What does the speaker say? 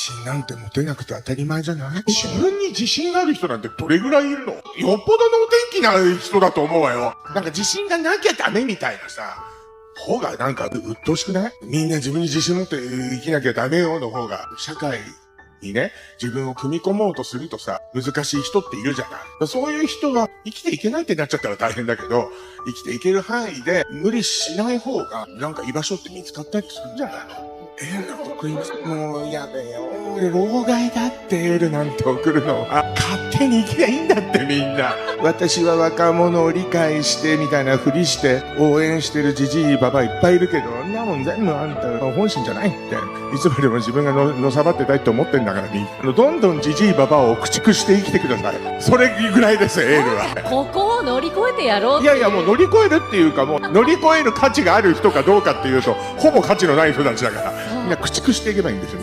信なんて持てなくて当たり前じゃない？自分に自信がある人なんてどれぐらいいるの？よっぽどのお天気な人だと思うわよ。なんか自信がなきゃダメみたいなさ、方がなんか鬱陶しくない？みんな自分に自信持って生きなきゃダメよの方が、社会にね、自分を組み込もうとするとさ、難しい人っているじゃない。そういう人が生きていけないってなっちゃったら大変だけど、生きていける範囲で無理しない方が、なんか居場所って見つかったりするんじゃないの？得意です。もうやべえよ。俺、老害だってエールなんて送るのは、勝手に生きりゃいいんだってみんな。私は若者を理解してみたいなふりして応援してるじじいばばいっぱいいるけど、そんなもん全部あんた本心じゃないって。いつまでも自分がのさばってたいと思ってんだからに、どんどんじじいばばを駆逐して生きてください。それぐらいです、エールは。ここを乗り越えてやろうっていやいや、もう乗り越えるっていうか、もう乗り越える価値がある人かどうかっていうと、ほぼ価値のない人たちだから、みんな駆逐していけばいいんですよ。